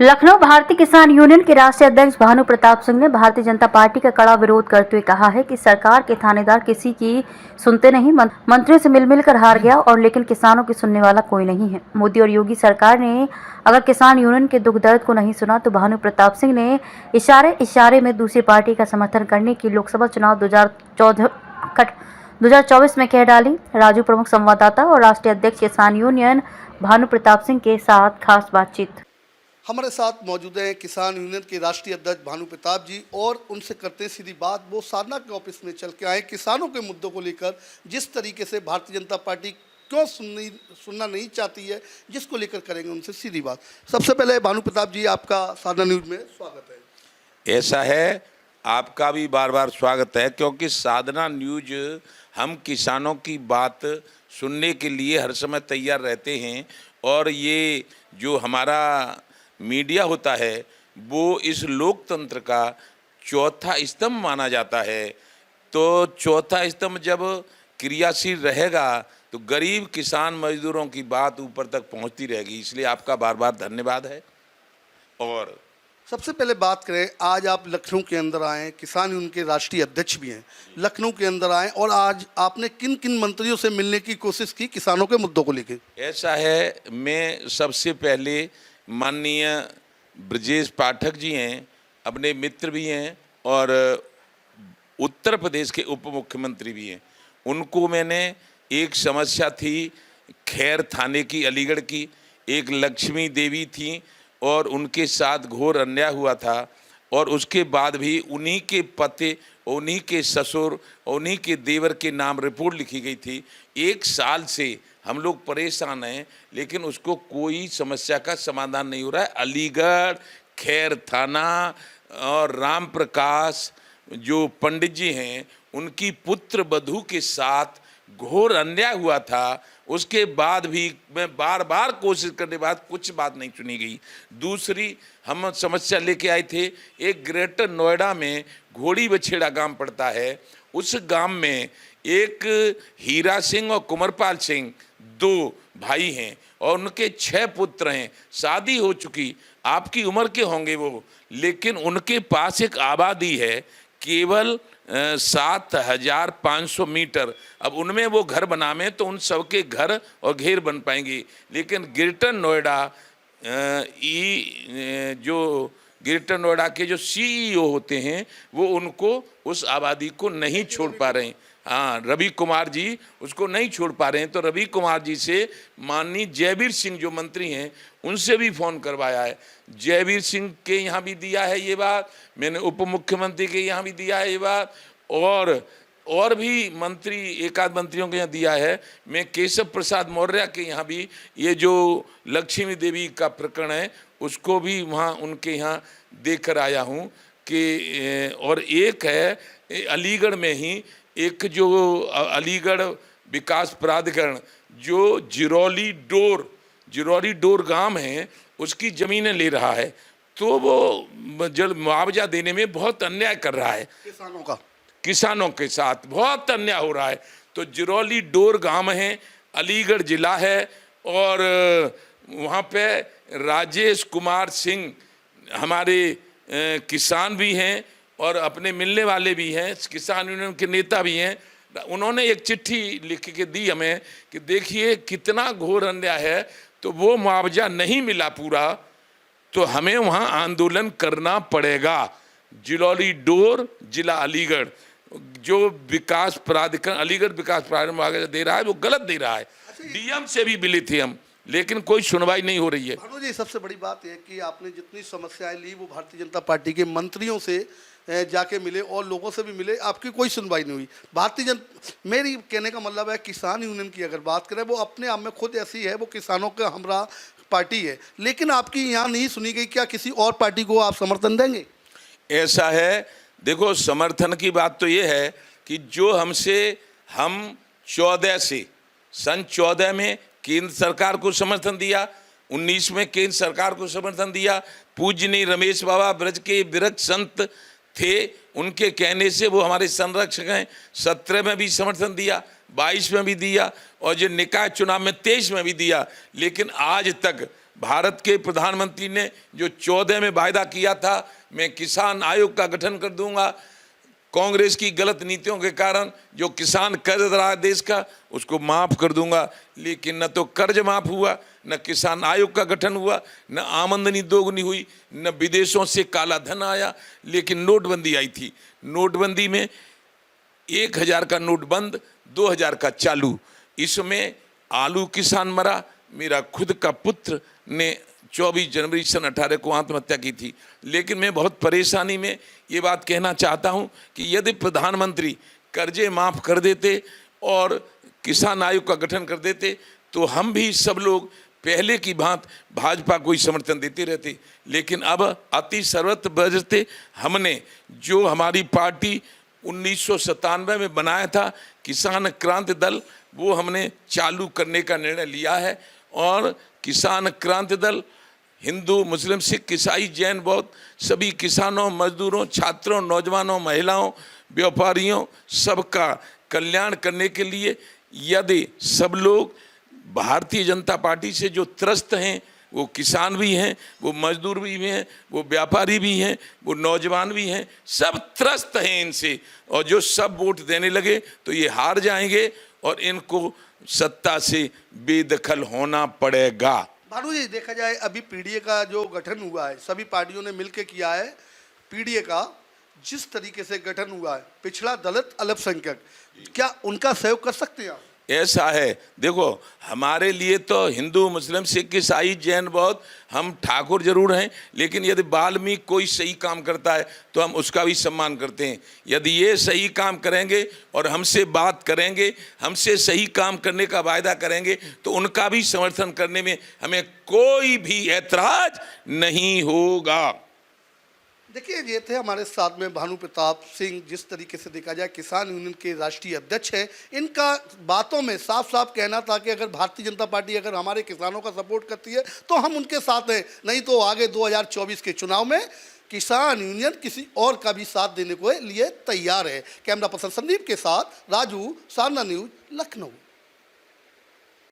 लखनऊ भारतीय किसान यूनियन के राष्ट्रीय अध्यक्ष भानु प्रताप सिंह ने भारतीय जनता पार्टी का कड़ा विरोध करते हुए कहा है कि सरकार के थानेदार किसी की सुनते नहीं, मंत्रियों से मिल कर हार गया और लेकिन किसानों की सुनने वाला कोई नहीं है। मोदी और योगी सरकार ने अगर किसान यूनियन के दुख दर्द को नहीं सुना तो भानु प्रताप सिंह ने इशारे में दूसरी पार्टी का समर्थन करने की लोकसभा चुनाव 2024 में कह डाली। राजू प्रमुख संवाददाता और राष्ट्रीय अध्यक्ष किसान यूनियन भानु प्रताप सिंह के साथ खास बातचीत। हमारे साथ मौजूद हैं किसान यूनियन के राष्ट्रीय अध्यक्ष भानु प्रताप जी और उनसे करते हैं सीधी बात। वो साधना के ऑफिस में चल के आए किसानों के मुद्दों को लेकर, जिस तरीके से भारतीय जनता पार्टी क्यों सुनना नहीं चाहती है, जिसको लेकर करेंगे उनसे सीधी बात। सबसे पहले भानु प्रताप जी, आपका साधना न्यूज में स्वागत है। ऐसा है, आपका भी बार बार स्वागत है, क्योंकि साधना न्यूज हम किसानों की बात सुनने के लिए हर समय तैयार रहते हैं और ये जो हमारा मीडिया होता है वो इस लोकतंत्र का चौथा स्तंभ माना जाता है। तो चौथा स्तंभ जब क्रियाशील रहेगा तो गरीब किसान मजदूरों की बात ऊपर तक पहुंचती रहेगी, इसलिए आपका बार बार धन्यवाद है। और सबसे पहले बात करें, आज आप लखनऊ के अंदर आए, किसान यूनियन के राष्ट्रीय अध्यक्ष भी हैं, लखनऊ के अंदर आए और आज आपने किन किन मंत्रियों से मिलने की कोशिश की किसानों के मुद्दों को लेकर? ऐसा है, मैं सबसे पहले माननीय ब्रजेश पाठक जी हैं, अपने मित्र भी हैं और उत्तर प्रदेश के उप मुख्यमंत्री भी हैं। उनको मैंने एक समस्या थी खैर थाने की, अलीगढ़ की, एक लक्ष्मी देवी थी और उनके साथ घोर अन्याय हुआ था और उसके बाद भी उन्हीं के पते, उन्हीं के ससुर, उन्हीं के देवर के नाम रिपोर्ट लिखी गई थी। 1 साल से हम लोग परेशान हैं, लेकिन उसको कोई समस्या का समाधान नहीं हो रहा है। अलीगढ़, खैर थाना और राम प्रकाश जो पंडित जी हैं, उनकी पुत्र वधू के साथ घोर अन्याय हुआ था। उसके बाद भी मैं बार बार कोशिश करने के बाद कुछ बात नहीं सुनी गई। दूसरी हम समस्या लेके आए थे, एक ग्रेटर नोएडा में घोड़ी बछेड़ा गांव पड़ता है, उस गांव में एक हीरा सिंह और कुंवरपाल सिंह 2 भाई हैं और उनके 6 पुत्र हैं। शादी हो चुकी, आपकी उम्र के होंगे वो, लेकिन उनके पास एक आबादी है केवल 7,500 मीटर। अब उनमें वो घर बनावे तो उन सबके घर और घेर बन पाएंगे, लेकिन ग्रेटर नोएडा जो ग्रेटर नोएडा के जो CEO होते हैं वो उनको उस आबादी को नहीं छोड़ पा रहे हैं। हाँ, रवि कुमार जी उसको नहीं छोड़ पा रहे हैं। तो रवि कुमार जी से माननीय जयवीर सिंह जो मंत्री हैं उनसे भी फ़ोन करवाया है। जयवीर सिंह के यहाँ भी दिया है ये बात, मैंने उप मुख्यमंत्री के यहाँ भी दिया है ये बात और भी मंत्री, एक आध मंत्रियों के यहाँ दिया है। मैं केशव प्रसाद मौर्य के यहाँ भी ये जो लक्ष्मी देवी का प्रकरण है उसको भी वहाँ उनके यहाँ देकर आया हूँ कि और एक है अलीगढ़ में ही एक जो अलीगढ़ विकास प्राधिकरण जो जिरौली डोर गांव है उसकी ज़मीनें ले रहा है, तो वो जल मुआवजा देने में बहुत अन्याय कर रहा है। किसानों के साथ बहुत अन्याय हो रहा है। तो जिरौली डोर गांव है, अलीगढ़ ज़िला है और वहाँ पे राजेश कुमार सिंह हमारे किसान भी हैं और अपने मिलने वाले भी हैं, किसान यूनियन के नेता भी हैं। उन्होंने एक चिट्ठी लिख के दी हमें कि देखिए कितना घोर अन्याय है, तो वो मुआवजा नहीं मिला पूरा तो हमें वहाँ आंदोलन करना पड़ेगा। जिरौली डोर जिला अलीगढ़ जो विकास प्राधिकरण, अलीगढ़ विकास प्राधिकरण मुआवजा दे रहा है वो गलत दे रहा है। DM से भी मिले थे हम, लेकिन कोई सुनवाई नहीं हो रही है। भानु जी, सबसे बड़ी बात है कि आपने जितनी समस्याएं ली वो भारतीय जनता पार्टी के मंत्रियों से जाके मिले और लोगों से भी मिले, आपकी कोई सुनवाई नहीं हुई। मेरी कहने का मतलब है किसान यूनियन की अगर बात करें वो अपने आप में खुद ऐसी है, वो किसानों का हमरा पार्टी है, लेकिन आपकी यहाँ नहीं सुनी गई। क्या किसी और पार्टी को आप समर्थन देंगे? ऐसा है, देखो समर्थन की बात तो ये है कि जो हम 14 में केंद्र सरकार को समर्थन दिया, 19 में केंद्र सरकार को समर्थन दिया। पूजनीय रमेश बाबा ब्रज के विरक्त संत थे, उनके कहने से वो हमारे संरक्षक हैं। 17 में भी समर्थन दिया, 22 में भी दिया और जो निकाय चुनाव में 23 में भी दिया, लेकिन आज तक भारत के प्रधानमंत्री ने जो 14 में वायदा किया था, मैं किसान आयोग का गठन कर दूंगा, कांग्रेस की गलत नीतियों के कारण जो किसान कर्ज रहा है देश का उसको माफ कर दूंगा, लेकिन न तो कर्ज माफ हुआ, न किसान आयोग का गठन हुआ, न आमदनी दोगुनी हुई, न विदेशों से काला धन आया। लेकिन नोटबंदी आई थी, नोटबंदी में 1000 का नोट बंद, 2000 का चालू। इसमें आलू किसान मरा, मेरा खुद का पुत्र ने 24 जनवरी सन 18 को आत्महत्या की थी। लेकिन मैं बहुत परेशानी में ये बात कहना चाहता हूँ कि यदि प्रधानमंत्री कर्जे माफ़ कर देते और किसान आयोग का गठन कर देते तो हम भी सब लोग पहले की भांति भाजपा को ही समर्थन देते रहते। लेकिन अब अति सर्वत्र बजते हमने जो हमारी पार्टी 1997 में बनाया था किसान क्रांति दल, वो हमने चालू करने का निर्णय लिया है। और किसान क्रांति दल हिंदू, मुस्लिम, सिख, ईसाई, जैन, बौद्ध सभी किसानों, मजदूरों, छात्रों, नौजवानों, महिलाओं, व्यापारियों सबका कल्याण करने के लिए यदि सब लोग भारतीय जनता पार्टी से जो त्रस्त हैं, वो किसान भी हैं, वो मजदूर भी हैं, वो व्यापारी भी हैं, वो नौजवान भी हैं, सब त्रस्त हैं इनसे, और जो सब वोट देने लगे तो ये हार जाएंगे और इनको सत्ता से बेदखल होना पड़ेगा। भानु जी, देखा जाए अभी पीडीए का जो गठन हुआ है, सभी पार्टियों ने मिलकर किया है। पीडीए का जिस तरीके से गठन हुआ है, पिछड़ा दलित अल्पसंख्यक, क्या उनका सहयोग कर सकते हैं आप? ऐसा है, देखो हमारे लिए तो हिंदू, मुस्लिम, सिख, ईसाई, जैन, बौद्ध हम ठाकुर जरूर हैं, लेकिन यदि वाल्मीकि कोई सही काम करता है तो हम उसका भी सम्मान करते हैं। यदि ये सही काम करेंगे और हमसे बात करेंगे, हमसे सही काम करने का वायदा करेंगे तो उनका भी समर्थन करने में हमें कोई भी ऐतराज नहीं होगा। देखिए, ये थे हमारे साथ में भानु प्रताप सिंह, जिस तरीके से देखा जाए किसान यूनियन के राष्ट्रीय अध्यक्ष हैं। इनका बातों में साफ साफ कहना था कि अगर भारतीय जनता पार्टी अगर हमारे किसानों का सपोर्ट करती है तो हम उनके साथ हैं, नहीं तो आगे 2024 के चुनाव में किसान यूनियन किसी और का भी साथ देने को लिए तैयार है। कैमरा पर्सन संदीप के साथ राजू, सारना न्यूज, लखनऊ।